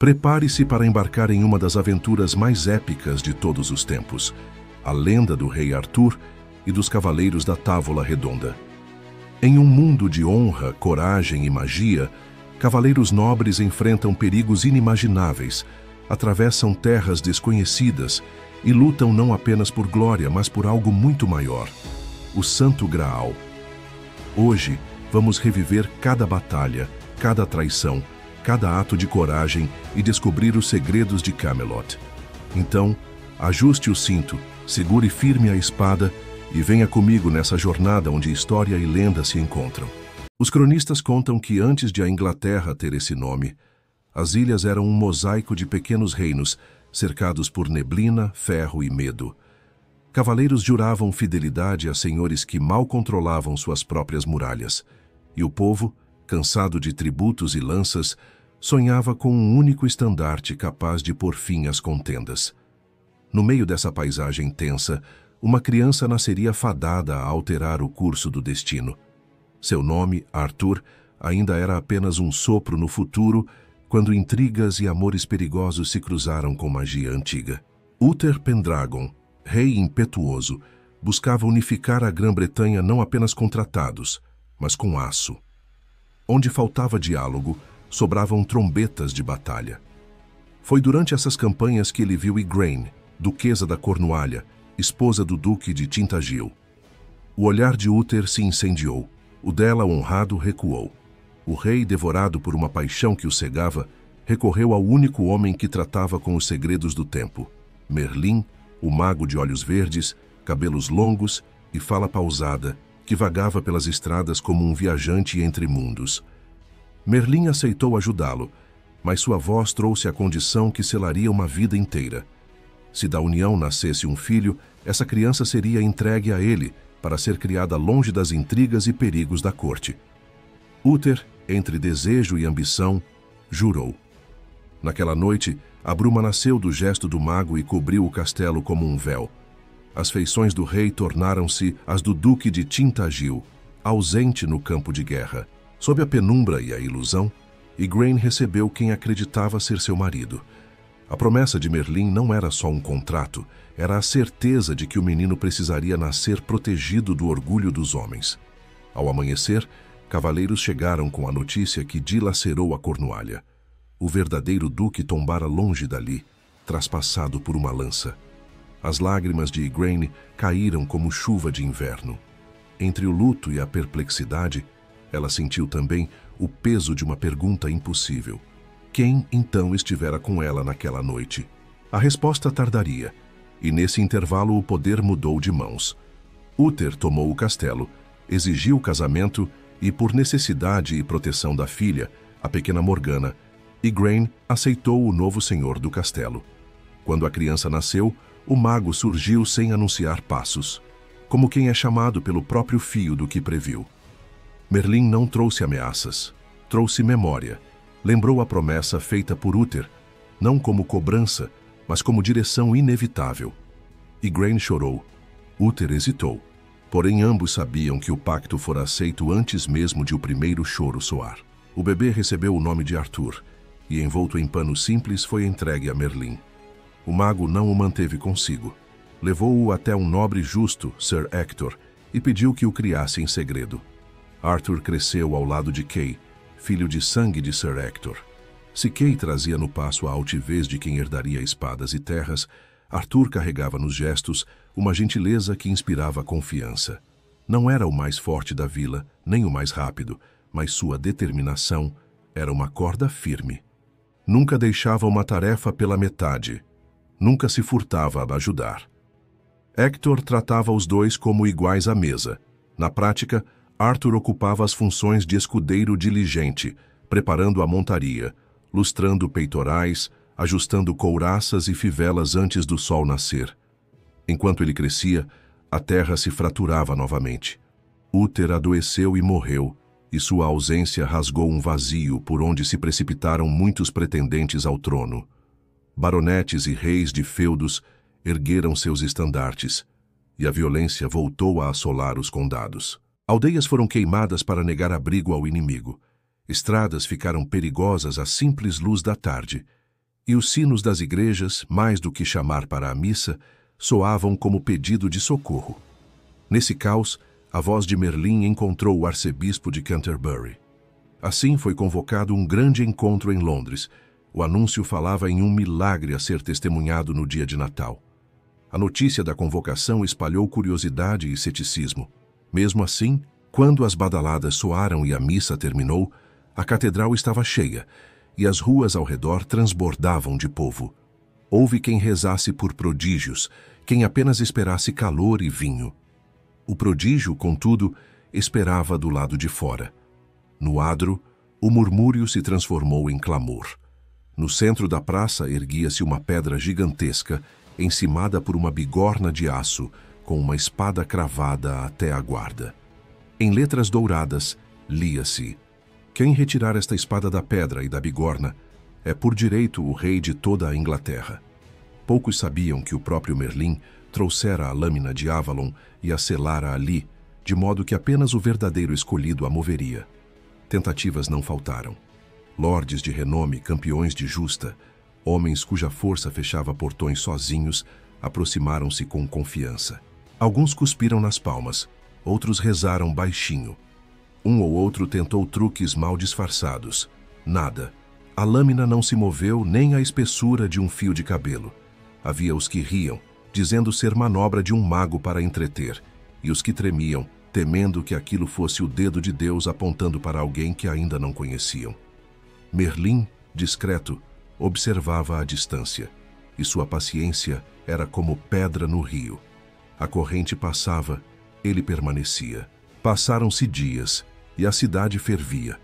Prepare-se para embarcar em uma das aventuras mais épicas de todos os tempos, a lenda do rei Arthur e dos cavaleiros da Távola Redonda. Em um mundo de honra, coragem e magia, cavaleiros nobres enfrentam perigos inimagináveis, atravessam terras desconhecidas e lutam não apenas por glória, mas por algo muito maior, o Santo Graal. Hoje, vamos reviver cada batalha, cada traição, cada ato de coragem e descobrir os segredos de Camelot. Então, ajuste o cinto, segure firme a espada e venha comigo nessa jornada onde história e lenda se encontram. Os cronistas contam que antes de a Inglaterra ter esse nome, as ilhas eram um mosaico de pequenos reinos, cercados por neblina, ferro e medo. Cavaleiros juravam fidelidade a senhores que mal controlavam suas próprias muralhas, e o povo, cansado de tributos e lanças, sonhava com um único estandarte capaz de pôr fim às contendas. No meio dessa paisagem tensa, uma criança nasceria fadada a alterar o curso do destino. Seu nome, Arthur, ainda era apenas um sopro no futuro, quando intrigas e amores perigosos se cruzaram com magia antiga. Uther Pendragon, rei impetuoso, buscava unificar a Grã-Bretanha não apenas com tratados, mas com aço. Onde faltava diálogo, sobravam trombetas de batalha. Foi durante essas campanhas que ele viu Igraine, duquesa da Cornualha, esposa do duque de Tintagil. O olhar de Uther se incendiou, o dela honrado recuou. O rei, devorado por uma paixão que o cegava, recorreu ao único homem que tratava com os segredos do tempo, Merlin, o mago de olhos verdes, cabelos longos e fala pausada, que vagava pelas estradas como um viajante entre mundos. Merlin aceitou ajudá-lo, mas sua voz trouxe a condição que selaria uma vida inteira. Se da união nascesse um filho, essa criança seria entregue a ele para ser criada longe das intrigas e perigos da corte. Uther, entre desejo e ambição, jurou. Naquela noite, a bruma nasceu do gesto do mago e cobriu o castelo como um véu. As feições do rei tornaram-se as do duque de Tintagil, ausente no campo de guerra. Sob a penumbra e a ilusão, Igraine recebeu quem acreditava ser seu marido. A promessa de Merlin não era só um contrato, era a certeza de que o menino precisaria nascer protegido do orgulho dos homens. Ao amanhecer, cavaleiros chegaram com a notícia que dilacerou a Cornualha. O verdadeiro duque tombara longe dali, traspassado por uma lança. As lágrimas de Igraine caíram como chuva de inverno. Entre o luto e a perplexidade, ela sentiu também o peso de uma pergunta impossível. Quem, então, estivera com ela naquela noite? A resposta tardaria, e nesse intervalo o poder mudou de mãos. Uther tomou o castelo, exigiu o casamento e, por necessidade e proteção da filha, a pequena Morgana, Igraine aceitou o novo senhor do castelo. Quando a criança nasceu, o mago surgiu sem anunciar passos, como quem é chamado pelo próprio fio do que previu. Merlin não trouxe ameaças, trouxe memória. Lembrou a promessa feita por Uther, não como cobrança, mas como direção inevitável. Igraine chorou. Uther hesitou, porém ambos sabiam que o pacto fora aceito antes mesmo de o primeiro choro soar. O bebê recebeu o nome de Arthur, e envolto em pano simples foi entregue a Merlin. O mago não o manteve consigo. Levou-o até um nobre justo, Sir Ector, e pediu que o criasse em segredo. Arthur cresceu ao lado de Kay, filho de sangue de Sir Ector. Se Kay trazia no passo a altivez de quem herdaria espadas e terras, Arthur carregava nos gestos uma gentileza que inspirava confiança. Não era o mais forte da vila, nem o mais rápido, mas sua determinação era uma corda firme. Nunca deixava uma tarefa pela metade. Nunca se furtava a ajudar. Ector tratava os dois como iguais à mesa. Na prática, Arthur ocupava as funções de escudeiro diligente, preparando a montaria, lustrando peitorais, ajustando couraças e fivelas antes do sol nascer. Enquanto ele crescia, a terra se fraturava novamente. Uther adoeceu e morreu, e sua ausência rasgou um vazio por onde se precipitaram muitos pretendentes ao trono. Baronetes e reis de feudos ergueram seus estandartes, e a violência voltou a assolar os condados. Aldeias foram queimadas para negar abrigo ao inimigo. Estradas ficaram perigosas à simples luz da tarde, e os sinos das igrejas, mais do que chamar para a missa, soavam como pedido de socorro. Nesse caos, a voz de Merlin encontrou o arcebispo de Canterbury. Assim foi convocado um grande encontro em Londres. O anúncio falava em um milagre a ser testemunhado no dia de Natal. A notícia da convocação espalhou curiosidade e ceticismo. Mesmo assim, quando as badaladas soaram e a missa terminou, a catedral estava cheia e as ruas ao redor transbordavam de povo. Houve quem rezasse por prodígios, quem apenas esperasse calor e vinho. O prodígio, contudo, esperava do lado de fora. No adro, o murmúrio se transformou em clamor. No centro da praça erguia-se uma pedra gigantesca, encimada por uma bigorna de aço, com uma espada cravada até a guarda. Em letras douradas, lia-se: quem retirar esta espada da pedra e da bigorna é por direito o rei de toda a Inglaterra. Poucos sabiam que o próprio Merlin trouxera a lâmina de Avalon e a selara ali, de modo que apenas o verdadeiro escolhido a moveria. Tentativas não faltaram. Lordes de renome, campeões de justa, homens cuja força fechava portões sozinhos, aproximaram-se com confiança. Alguns cuspiram nas palmas, outros rezaram baixinho. Um ou outro tentou truques mal disfarçados. Nada. A lâmina não se moveu nem a espessura de um fio de cabelo. Havia os que riam, dizendo ser manobra de um mago para entreter, e os que tremiam, temendo que aquilo fosse o dedo de Deus apontando para alguém que ainda não conheciam. Merlin, discreto, observava à distância, e sua paciência era como pedra no rio. A corrente passava, ele permanecia. Passaram-se dias, e a cidade fervia.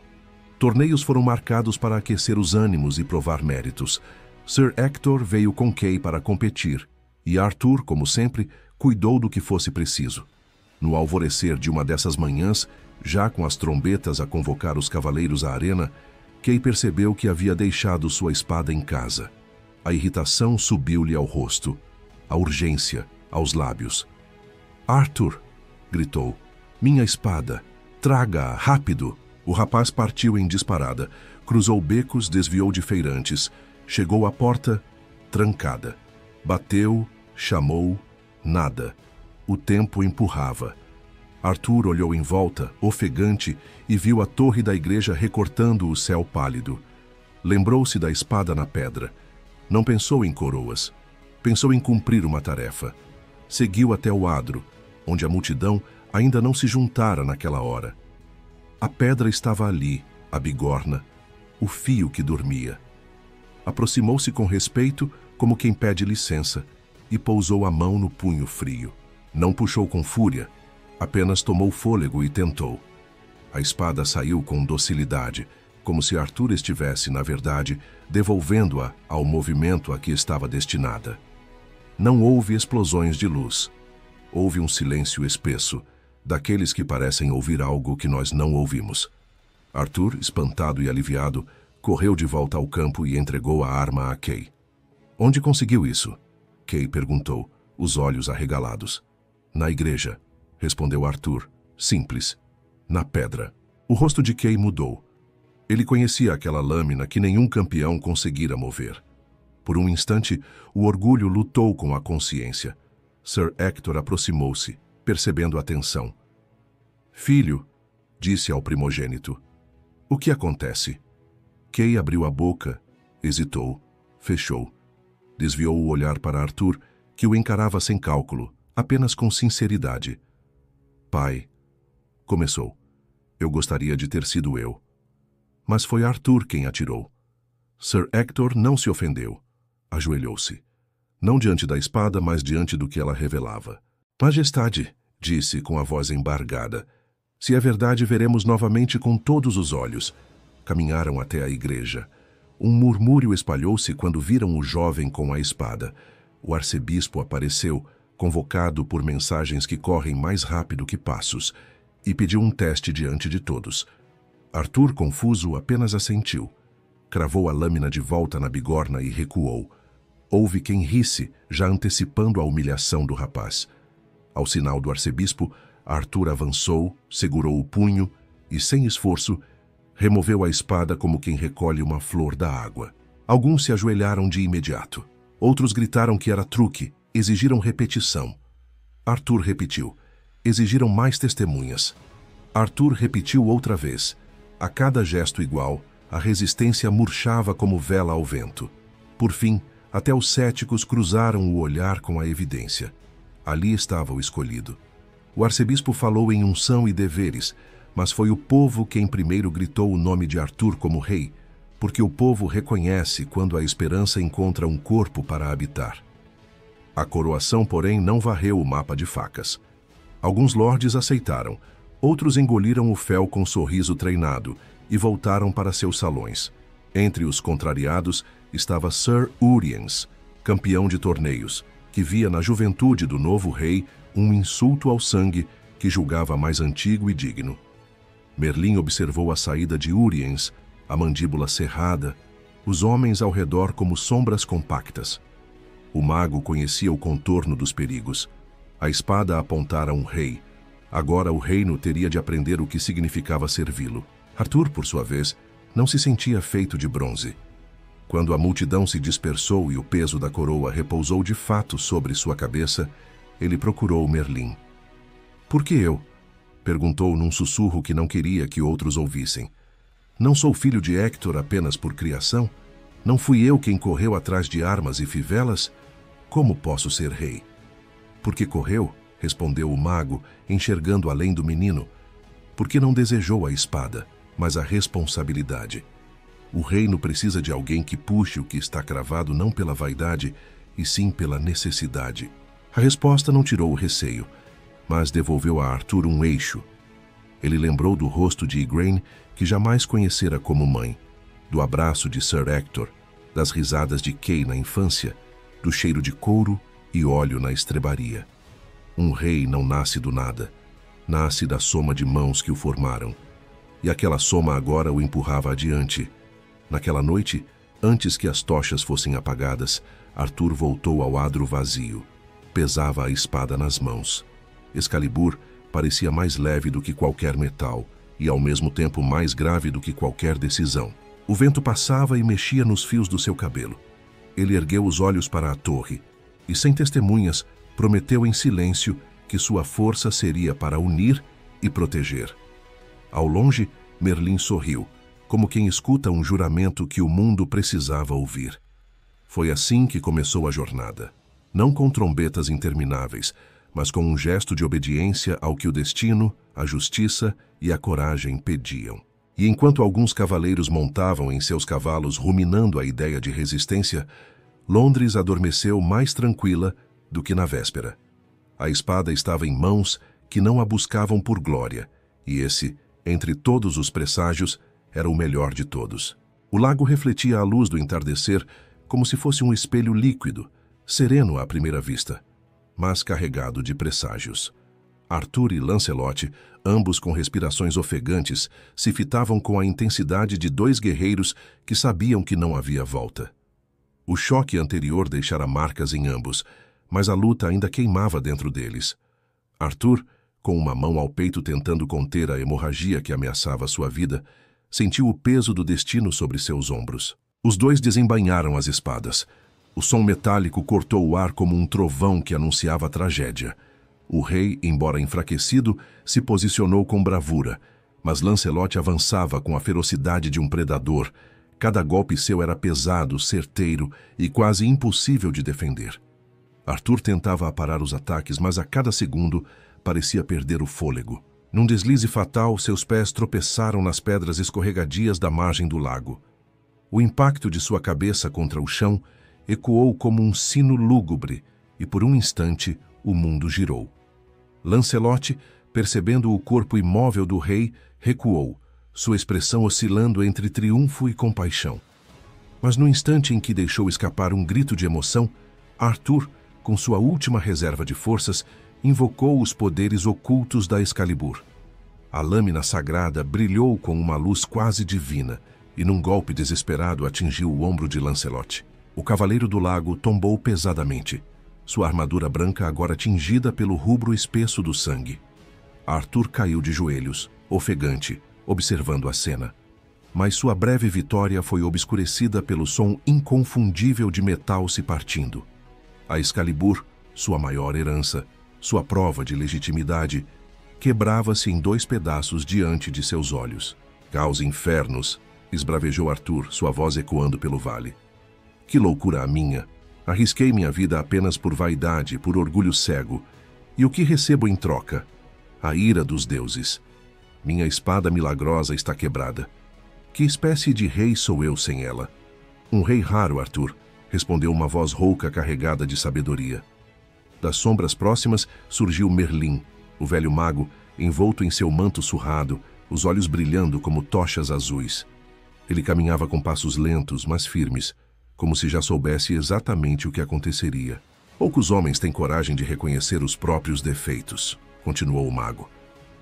Torneios foram marcados para aquecer os ânimos e provar méritos. Sir Hector veio com Kay para competir, e Arthur, como sempre, cuidou do que fosse preciso. No alvorecer de uma dessas manhãs, já com as trombetas a convocar os cavaleiros à arena, Kay percebeu que havia deixado sua espada em casa. A irritação subiu-lhe ao rosto, a urgência aos lábios. "Arthur!" gritou. "Minha espada! Traga-a, rápido!" O rapaz partiu em disparada, cruzou becos, desviou de feirantes, chegou à porta, trancada. Bateu, chamou, nada. O tempo empurrava. Arthur olhou em volta, ofegante, e viu a torre da igreja recortando o céu pálido. Lembrou-se da espada na pedra. Não pensou em coroas. Pensou em cumprir uma tarefa. Seguiu até o adro, onde a multidão ainda não se juntara naquela hora. A pedra estava ali, a bigorna, o fio que dormia. Aproximou-se com respeito, como quem pede licença, e pousou a mão no punho frio. Não puxou com fúria, apenas tomou fôlego e tentou. A espada saiu com docilidade, como se Arthur estivesse, na verdade, devolvendo-a ao movimento a que estava destinada. Não houve explosões de luz. Houve um silêncio espesso, daqueles que parecem ouvir algo que nós não ouvimos. Arthur, espantado e aliviado, correu de volta ao campo e entregou a arma a Kay. "Onde conseguiu isso?" Kay perguntou, os olhos arregalados. "Na igreja", respondeu Arthur, simples. "Na pedra." O rosto de Kay mudou. Ele conhecia aquela lâmina que nenhum campeão conseguira mover. Por um instante, o orgulho lutou com a consciência. Sir Hector aproximou-se, percebendo a tensão. "Filho", disse ao primogênito, "o que acontece?" Kay abriu a boca, hesitou, fechou. Desviou o olhar para Arthur, que o encarava sem cálculo, apenas com sinceridade. "Pai", começou, "eu gostaria de ter sido eu." Mas foi Arthur quem atirou. Sir Hector não se ofendeu. Ajoelhou-se. Não diante da espada, mas diante do que ela revelava. "Majestade", disse com a voz embargada, "se é verdade, veremos novamente com todos os olhos." Caminharam até a igreja. Um murmúrio espalhou-se quando viram o jovem com a espada. O arcebispo apareceu, convocado por mensagens que correm mais rápido que passos, e pediu um teste diante de todos. Arthur, confuso, apenas assentiu. Cravou a lâmina de volta na bigorna e recuou. Houve quem risse, já antecipando a humilhação do rapaz. Ao sinal do arcebispo, Arthur avançou, segurou o punho e, sem esforço, removeu a espada como quem recolhe uma flor da água. Alguns se ajoelharam de imediato. Outros gritaram que era truque, exigiram repetição. Arthur repetiu. Exigiram mais testemunhas. Arthur repetiu outra vez. A cada gesto igual, a resistência murchava como vela ao vento. Por fim, até os céticos cruzaram o olhar com a evidência. Ali estava o escolhido. O arcebispo falou em unção e deveres, mas foi o povo quem primeiro gritou o nome de Arthur como rei, porque o povo reconhece quando a esperança encontra um corpo para habitar. A coroação, porém, não varreu o mapa de facas. Alguns lordes aceitaram, outros engoliram o fel com sorriso treinado e voltaram para seus salões. Entre os contrariados estava Sir Uriens, campeão de torneios, que via na juventude do novo rei um insulto ao sangue que julgava mais antigo e digno. Merlin observou a saída de Uriens, a mandíbula cerrada, os homens ao redor como sombras compactas. O mago conhecia o contorno dos perigos. A espada apontara um rei. Agora o reino teria de aprender o que significava servi-lo. Arthur, por sua vez, não se sentia feito de bronze. Quando a multidão se dispersou e o peso da coroa repousou de fato sobre sua cabeça, ele procurou Merlin. "Por que eu?" perguntou num sussurro que não queria que outros ouvissem. "Não sou filho de Hector apenas por criação? Não fui eu quem correu atrás de armas e fivelas? Como posso ser rei?" "Porque correu?" respondeu o mago, enxergando além do menino. "Porque não desejou a espada, mas a responsabilidade. O reino precisa de alguém que puxe o que está cravado não pela vaidade, e sim pela necessidade." A resposta não tirou o receio, mas devolveu a Arthur um eixo. Ele lembrou do rosto de Igraine, que jamais conhecera como mãe, do abraço de Sir Hector, das risadas de Kay na infância, do cheiro de couro e óleo na estrebaria. Um rei não nasce do nada, nasce da soma de mãos que o formaram. E aquela soma agora o empurrava adiante. Naquela noite, antes que as tochas fossem apagadas, Arthur voltou ao adro vazio. Pesava a espada nas mãos. Excalibur parecia mais leve do que qualquer metal e ao mesmo tempo mais grave do que qualquer decisão. O vento passava e mexia nos fios do seu cabelo. Ele ergueu os olhos para a torre e, sem testemunhas, prometeu em silêncio que sua força seria para unir e proteger. Ao longe, Merlin sorriu, como quem escuta um juramento que o mundo precisava ouvir. Foi assim que começou a jornada. Não com trombetas intermináveis, mas com um gesto de obediência ao que o destino, a justiça e a coragem pediam. E enquanto alguns cavaleiros montavam em seus cavalos ruminando a ideia de resistência, Londres adormeceu mais tranquila do que na véspera. A espada estava em mãos que não a buscavam por glória, e esse, entre todos os presságios, era o melhor de todos. O lago refletia a luz do entardecer como se fosse um espelho líquido, sereno à primeira vista, mas carregado de presságios. Arthur e Lancelot, ambos com respirações ofegantes, se fitavam com a intensidade de dois guerreiros que sabiam que não havia volta. O choque anterior deixara marcas em ambos, mas a luta ainda queimava dentro deles. Arthur, com uma mão ao peito tentando conter a hemorragia que ameaçava sua vida, sentiu o peso do destino sobre seus ombros. Os dois desembainharam as espadas. O som metálico cortou o ar como um trovão que anunciava a tragédia. O rei, embora enfraquecido, se posicionou com bravura, mas Lancelot avançava com a ferocidade de um predador. Cada golpe seu era pesado, certeiro e quase impossível de defender. Arthur tentava aparar os ataques, mas a cada segundo parecia perder o fôlego. Num deslize fatal, seus pés tropeçaram nas pedras escorregadias da margem do lago. O impacto de sua cabeça contra o chão ecoou como um sino lúgubre, e por um instante o mundo girou. Lancelot, percebendo o corpo imóvel do rei, recuou, sua expressão oscilando entre triunfo e compaixão. Mas no instante em que deixou escapar um grito de emoção, Arthur, com sua última reserva de forças, invocou os poderes ocultos da Excalibur. A lâmina sagrada brilhou com uma luz quase divina e, num golpe desesperado, atingiu o ombro de Lancelot. O Cavaleiro do Lago tombou pesadamente, sua armadura branca agora tingida pelo rubro espesso do sangue. Arthur caiu de joelhos, ofegante, observando a cena. mas sua breve vitória foi obscurecida pelo som inconfundível de metal se partindo. A Excalibur, sua maior herança, sua prova de legitimidade, quebrava-se em 2 pedaços diante de seus olhos. Caos infernos, esbravejou Arthur, sua voz ecoando pelo vale. Que loucura a minha! Arrisquei minha vida apenas por vaidade, por orgulho cego. E o que recebo em troca? A ira dos deuses. Minha espada milagrosa está quebrada. Que espécie de rei sou eu sem ela? Um rei raro, Arthur, respondeu uma voz rouca carregada de sabedoria. Das sombras próximas surgiu Merlin, o velho mago, envolto em seu manto surrado, os olhos brilhando como tochas azuis. Ele caminhava com passos lentos, mas firmes, como se já soubesse exatamente o que aconteceria. Poucos homens têm coragem de reconhecer os próprios defeitos, continuou o mago.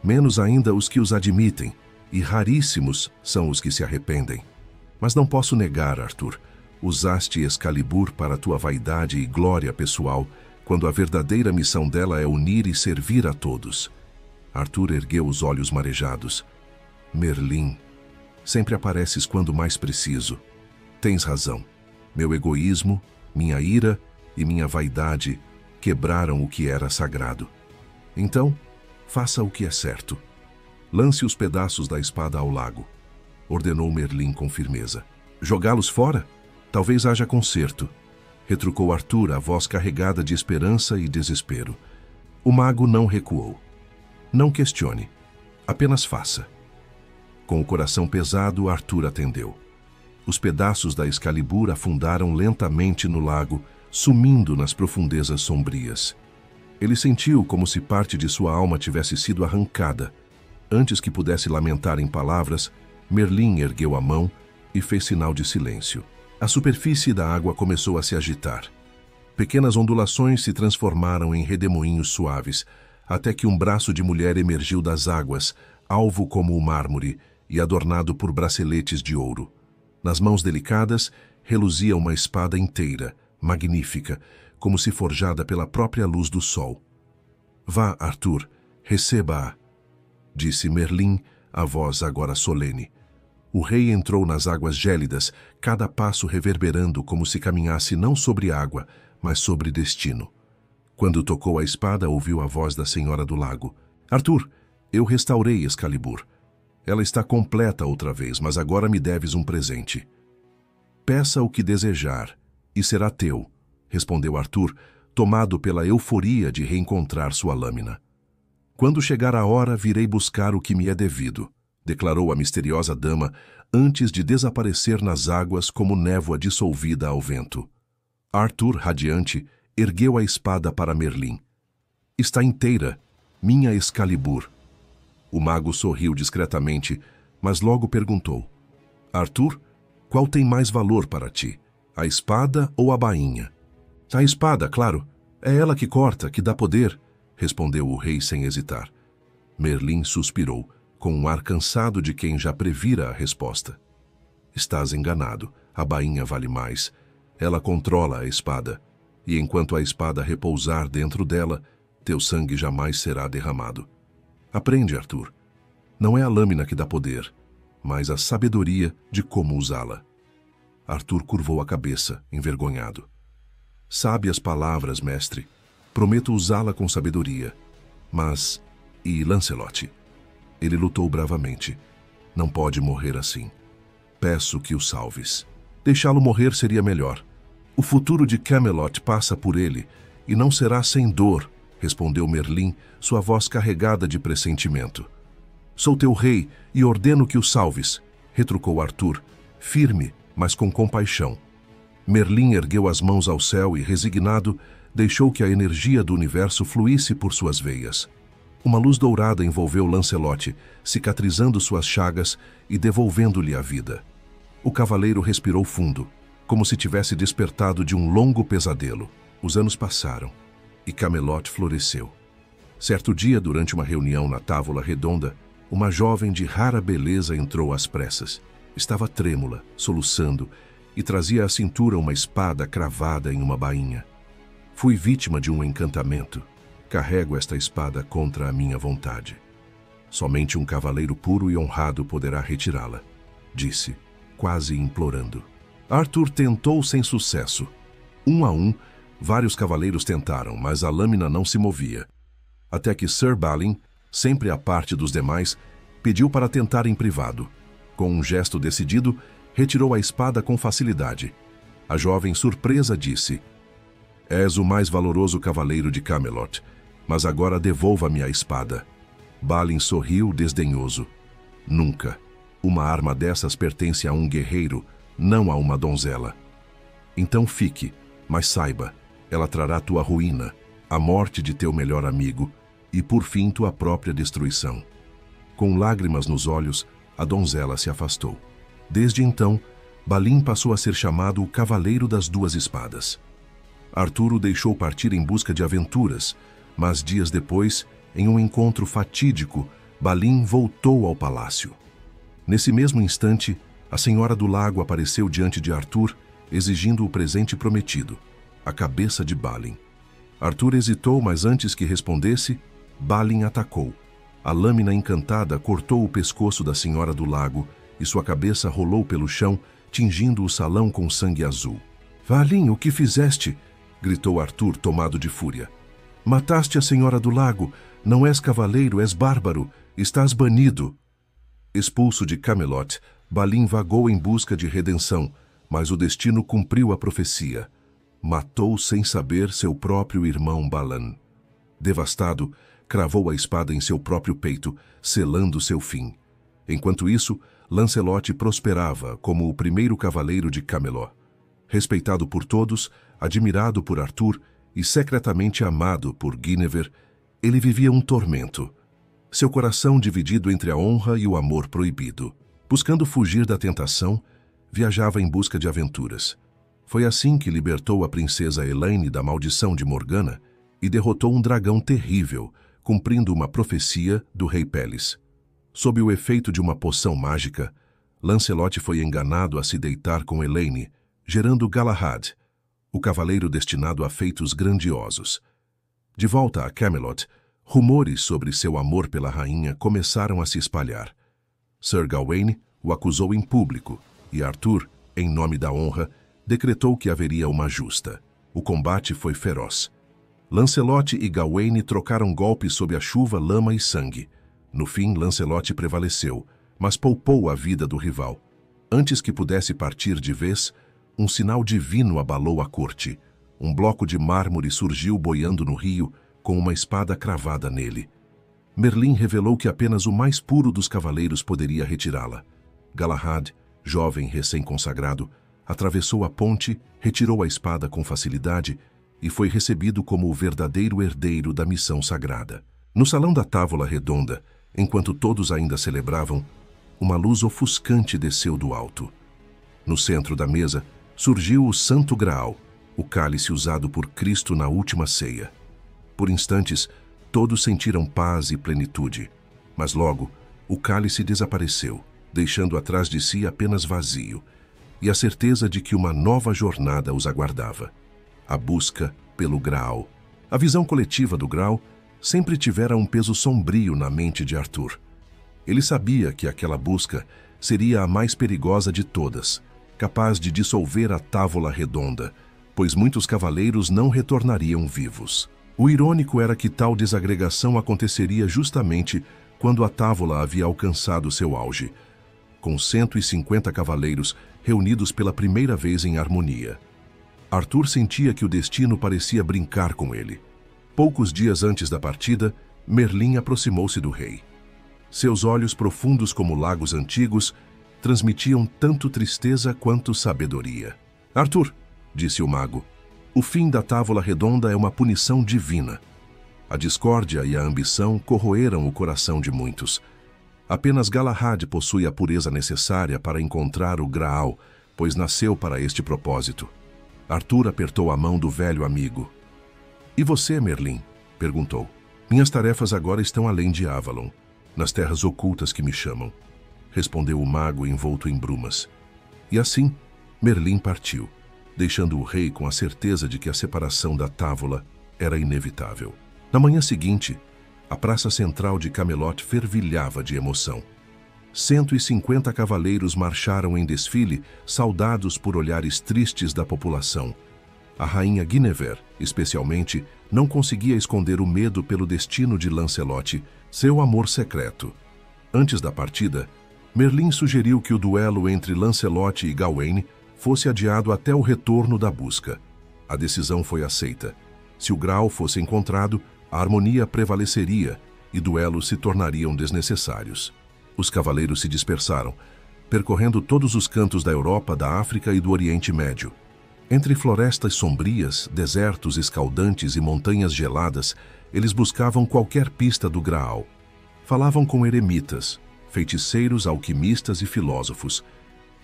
Menos ainda os que os admitem, e raríssimos são os que se arrependem. Mas não posso negar, Arthur, usaste Excalibur para tua vaidade e glória pessoal, quando a verdadeira missão dela é unir e servir a todos. Arthur ergueu os olhos marejados. Merlin, sempre apareces quando mais preciso. Tens razão. Meu egoísmo, minha ira e minha vaidade quebraram o que era sagrado. Então, faça o que é certo. Lance os pedaços da espada ao lago, ordenou Merlin com firmeza. Jogá-los fora? Talvez haja conserto, retrucou Arthur, a voz carregada de esperança e desespero. O mago não recuou. Não questione, apenas faça. Com o coração pesado, Arthur atendeu. Os pedaços da Excalibur afundaram lentamente no lago, sumindo nas profundezas sombrias. Ele sentiu como se parte de sua alma tivesse sido arrancada. Antes que pudesse lamentar em palavras, Merlin ergueu a mão e fez sinal de silêncio. A superfície da água começou a se agitar. Pequenas ondulações se transformaram em redemoinhos suaves, até que um braço de mulher emergiu das águas, alvo como o mármore e adornado por braceletes de ouro. Nas mãos delicadas, reluzia uma espada inteira, magnífica, como se forjada pela própria luz do sol. Vá, Arthur, receba-a, disse Merlin, a voz agora solene. O rei entrou nas águas gélidas, cada passo reverberando como se caminhasse não sobre água, mas sobre destino. Quando tocou a espada, ouviu a voz da Senhora do Lago. Arthur, eu restaurei Excalibur. Ela está completa outra vez, mas agora me deves um presente. Peça o que desejar, e será teu, respondeu Arthur, tomado pela euforia de reencontrar sua lâmina. Quando chegar a hora, virei buscar o que me é devido, declarou a misteriosa dama, antes de desaparecer nas águas como névoa dissolvida ao vento. Arthur, radiante, ergueu a espada para Merlin. Está inteira, minha Excalibur. O mago sorriu discretamente, mas logo perguntou. Arthur, qual tem mais valor para ti, a espada ou a bainha? A espada, claro. É ela que corta, que dá poder, respondeu o rei sem hesitar. Merlin suspirou, com um ar cansado de quem já previra a resposta. Estás enganado, a bainha vale mais. Ela controla a espada, e enquanto a espada repousar dentro dela, teu sangue jamais será derramado. Aprende, Arthur. Não é a lâmina que dá poder, mas a sabedoria de como usá-la. Arthur curvou a cabeça, envergonhado. Sábias palavras, mestre. Prometo usá-la com sabedoria. Mas, e Lancelot? Ele lutou bravamente. Não pode morrer assim. Peço que o salves. Deixá-lo morrer seria melhor. O futuro de Camelot passa por ele, e não será sem dor, respondeu Merlin, sua voz carregada de pressentimento. Sou teu rei e ordeno que o salves, retrucou Arthur, firme, mas com compaixão. Merlin ergueu as mãos ao céu e, resignado, deixou que a energia do universo fluísse por suas veias. Uma luz dourada envolveu Lancelot, cicatrizando suas chagas e devolvendo-lhe a vida. O cavaleiro respirou fundo, como se tivesse despertado de um longo pesadelo. Os anos passaram e Camelot floresceu. Certo dia, durante uma reunião na Távola Redonda, uma jovem de rara beleza entrou às pressas. Estava trêmula, soluçando, e trazia à cintura uma espada cravada em uma bainha. Fui vítima de um encantamento. Carrego esta espada contra a minha vontade. Somente um cavaleiro puro e honrado poderá retirá-la. disse, quase implorando. Arthur tentou sem sucesso. Um a um, vários cavaleiros tentaram, mas a lâmina não se movia. Até que Sir Balin, sempre à parte dos demais, pediu para tentar em privado. Com um gesto decidido, retirou a espada com facilidade. A jovem, surpresa, disse: És o mais valoroso cavaleiro de Camelot, mas agora devolva-me a espada. Balin sorriu desdenhoso. Nunca. Uma arma dessas pertence a um guerreiro, não a uma donzela. Então fique, mas saiba, ela trará tua ruína, a morte de teu melhor amigo e, por fim, tua própria destruição. Com lágrimas nos olhos, a donzela se afastou. Desde então, Balin passou a ser chamado o Cavaleiro das Duas Espadas. Arthur o deixou partir em busca de aventuras, mas dias depois, em um encontro fatídico, Balin voltou ao palácio. Nesse mesmo instante, a Senhora do Lago apareceu diante de Arthur, exigindo o presente prometido, a cabeça de Balin. Arthur hesitou, mas antes que respondesse, Balin atacou. A lâmina encantada cortou o pescoço da Senhora do Lago e sua cabeça rolou pelo chão, tingindo o salão com sangue azul. Balin, o que fizeste? Gritou Arthur, tomado de fúria. Mataste a Senhora do Lago. Não és cavaleiro, és bárbaro. Estás banido. Expulso de Camelot, Balin vagou em busca de redenção, mas o destino cumpriu a profecia. Matou sem saber seu próprio irmão Balan. Devastado, cravou a espada em seu próprio peito, selando seu fim. Enquanto isso, Lancelot prosperava como o primeiro cavaleiro de Camelot. Respeitado por todos, admirado por Arthur e secretamente amado por Guinevere, ele vivia um tormento. Seu coração dividido entre a honra e o amor proibido. Buscando fugir da tentação, viajava em busca de aventuras. Foi assim que libertou a princesa Elaine da maldição de Morgana e derrotou um dragão terrível, cumprindo uma profecia do rei Pelis. Sob o efeito de uma poção mágica, Lancelot foi enganado a se deitar com Elaine, gerando Galahad, o cavaleiro destinado a feitos grandiosos. De volta a Camelot, rumores sobre seu amor pela rainha começaram a se espalhar. Sir Gawain o acusou em público e Arthur, em nome da honra, decretou que haveria uma justa. O combate foi feroz. Lancelot e Gawain trocaram golpes sob a chuva, lama e sangue. No fim, Lancelot prevaleceu, mas poupou a vida do rival. Antes que pudesse partir de vez, um sinal divino abalou a corte. Um bloco de mármore surgiu boiando no rio, com uma espada cravada nele. Merlin revelou que apenas o mais puro dos cavaleiros poderia retirá-la. Galahad, jovem recém-consagrado, atravessou a ponte, retirou a espada com facilidade e foi recebido como o verdadeiro herdeiro da missão sagrada. No salão da Távola Redonda, enquanto todos ainda celebravam, uma luz ofuscante desceu do alto. No centro da mesa, surgiu o Santo Graal, o cálice usado por Cristo na última ceia. Por instantes, todos sentiram paz e plenitude, mas logo o cálice desapareceu, deixando atrás de si apenas vazio e a certeza de que uma nova jornada os aguardava. A busca pelo Graal. A visão coletiva do Graal sempre tivera um peso sombrio na mente de Arthur. Ele sabia que aquela busca seria a mais perigosa de todas, capaz de dissolver a Távola Redonda, pois muitos cavaleiros não retornariam vivos. O irônico era que tal desagregação aconteceria justamente quando a Távola havia alcançado seu auge, com 150 cavaleiros reunidos pela primeira vez em harmonia. Arthur sentia que o destino parecia brincar com ele. Poucos dias antes da partida, Merlin aproximou-se do rei. Seus olhos profundos como lagos antigos transmitiam tanto tristeza quanto sabedoria. Arthur, disse o mago, o fim da Távola Redonda é uma punição divina. A discórdia e a ambição corroeram o coração de muitos. Apenas Galahad possui a pureza necessária para encontrar o Graal, pois nasceu para este propósito. Arthur apertou a mão do velho amigo. E você, Merlin? Perguntou. Minhas tarefas agora estão além de Avalon, nas terras ocultas que me chamam, respondeu o mago envolto em brumas. E assim, Merlin partiu, deixando o rei com a certeza de que a separação da Távola era inevitável. Na manhã seguinte, a praça central de Camelot fervilhava de emoção. 150 cavaleiros marcharam em desfile, saudados por olhares tristes da população. A rainha Guinevere, especialmente, não conseguia esconder o medo pelo destino de Lancelot, seu amor secreto. Antes da partida, Merlin sugeriu que o duelo entre Lancelot e Gawain fosse adiado até o retorno da busca. A decisão foi aceita. Se o Graal fosse encontrado, a harmonia prevaleceria e duelos se tornariam desnecessários. Os cavaleiros se dispersaram, percorrendo todos os cantos da Europa, da África e do Oriente Médio. Entre florestas sombrias, desertos escaldantes e montanhas geladas, eles buscavam qualquer pista do Graal. Falavam com eremitas, feiticeiros, alquimistas e filósofos.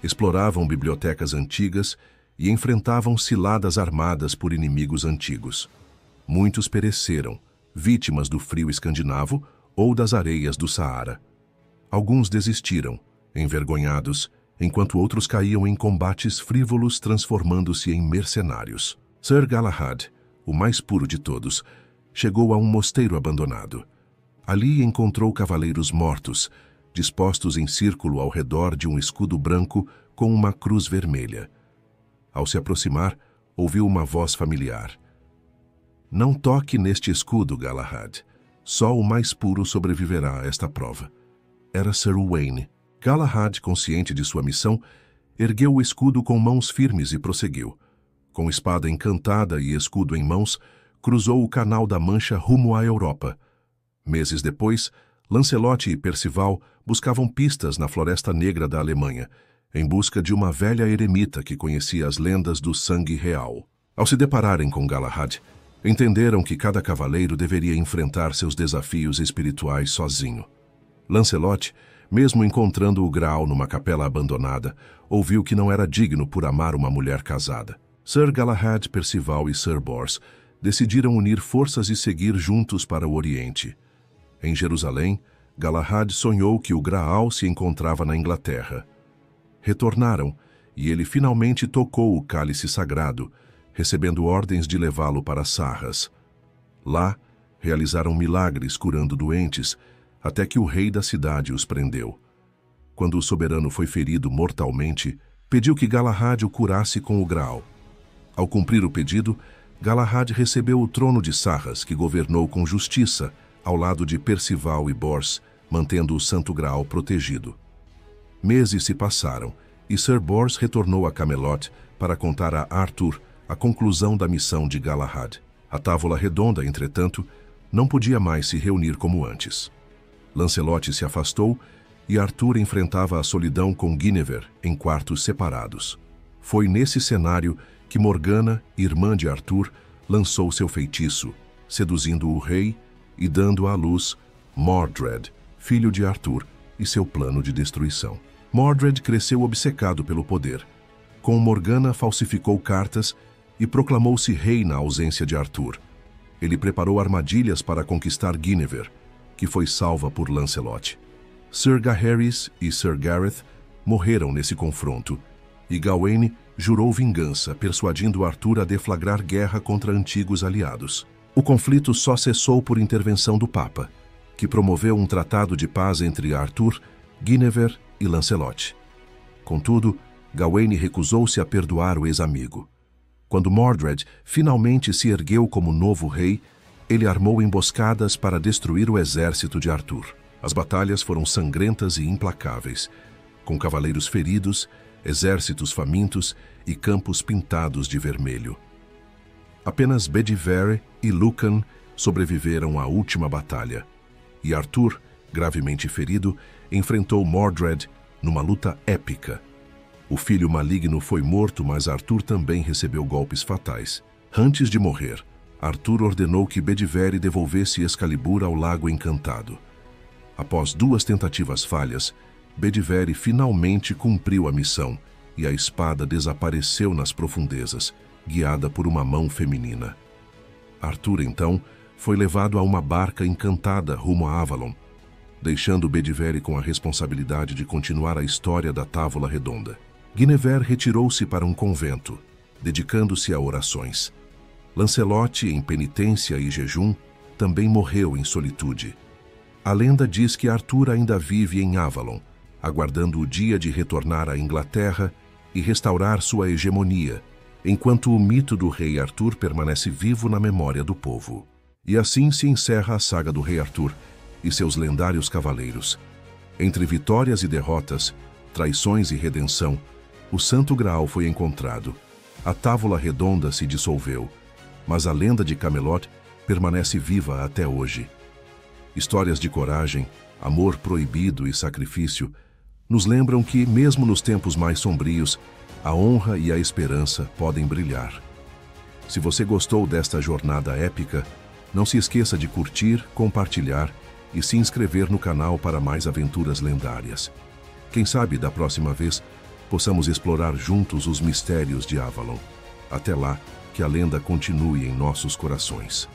Exploravam bibliotecas antigas e enfrentavam ciladas armadas por inimigos antigos. Muitos pereceram, vítimas do frio escandinavo ou das areias do Saara. Alguns desistiram, envergonhados, enquanto outros caíam em combates frívolos, transformando-se em mercenários. Sir Galahad, o mais puro de todos, chegou a um mosteiro abandonado. Ali encontrou cavaleiros mortos, dispostos em círculo ao redor de um escudo branco com uma cruz vermelha. Ao se aproximar, ouviu uma voz familiar. Não toque neste escudo, Galahad. Só o mais puro sobreviverá a esta prova. Era Sir Owain. Galahad, consciente de sua missão, ergueu o escudo com mãos firmes e prosseguiu. Com espada encantada e escudo em mãos, cruzou o Canal da Mancha rumo à Europa. Meses depois, Lancelot e Percival buscavam pistas na Floresta Negra da Alemanha, em busca de uma velha eremita que conhecia as lendas do sangue real. Ao se depararem com Galahad, entenderam que cada cavaleiro deveria enfrentar seus desafios espirituais sozinho. Lancelot, mesmo encontrando o Graal numa capela abandonada, ouviu que não era digno por amar uma mulher casada. Sir Galahad, Percival e Sir Bors decidiram unir forças e seguir juntos para o Oriente. Em Jerusalém, Galahad sonhou que o Graal se encontrava na Inglaterra. Retornaram, e ele finalmente tocou o cálice sagrado, recebendo ordens de levá-lo para Sarras. Lá, realizaram milagres curando doentes, até que o rei da cidade os prendeu. Quando o soberano foi ferido mortalmente, pediu que Galahad o curasse com o Graal. Ao cumprir o pedido, Galahad recebeu o trono de Sarras, que governou com justiça, ao lado de Percival e Bors, mantendo o Santo Graal protegido. Meses se passaram, e Sir Bors retornou a Camelot para contar a Arthur a conclusão da missão de Galahad. A Távola Redonda, entretanto, não podia mais se reunir como antes. Lancelot se afastou e Arthur enfrentava a solidão com Guinevere em quartos separados. Foi nesse cenário que Morgana, irmã de Arthur, lançou seu feitiço, seduzindo o rei e dando à luz Mordred, filho de Arthur, e seu plano de destruição. Mordred cresceu obcecado pelo poder. Com Morgana falsificou cartas e proclamou-se rei na ausência de Arthur. Ele preparou armadilhas para conquistar Guinevere, que foi salva por Lancelot. Sir Gaheris e Sir Gareth morreram nesse confronto, e Gawain jurou vingança, persuadindo Arthur a deflagrar guerra contra antigos aliados. O conflito só cessou por intervenção do Papa, que promoveu um tratado de paz entre Arthur, Guinevere e Lancelot. Contudo, Gawain recusou-se a perdoar o ex-amigo. Quando Mordred finalmente se ergueu como novo rei, ele armou emboscadas para destruir o exército de Arthur. As batalhas foram sangrentas e implacáveis, com cavaleiros feridos, exércitos famintos e campos pintados de vermelho. Apenas Bedivere e Lucan sobreviveram à última batalha, e Arthur, gravemente ferido, enfrentou Mordred numa luta épica. O filho maligno foi morto, mas Arthur também recebeu golpes fatais. Antes de morrer, Arthur ordenou que Bedivere devolvesse Excalibur ao Lago Encantado. Após 2 tentativas falhas, Bedivere finalmente cumpriu a missão e a espada desapareceu nas profundezas, guiada por uma mão feminina. Arthur, então, foi levado a uma barca encantada rumo a Avalon, deixando Bedivere com a responsabilidade de continuar a história da Távola Redonda. Guinevere retirou-se para um convento, dedicando-se a orações. Lancelot, em penitência e jejum, também morreu em solitude. A lenda diz que Arthur ainda vive em Avalon, aguardando o dia de retornar à Inglaterra e restaurar sua hegemonia, enquanto o mito do rei Arthur permanece vivo na memória do povo. E assim se encerra a saga do rei Arthur e seus lendários cavaleiros. Entre vitórias e derrotas, traições e redenção, o Santo Graal foi encontrado, a Távola Redonda se dissolveu, mas a lenda de Camelot permanece viva até hoje. Histórias de coragem, amor proibido e sacrifício nos lembram que, mesmo nos tempos mais sombrios, a honra e a esperança podem brilhar. Se você gostou desta jornada épica, não se esqueça de curtir, compartilhar e se inscrever no canal para mais aventuras lendárias. Quem sabe, da próxima vez, possamos explorar juntos os mistérios de Avalon. Até lá, que a lenda continue em nossos corações.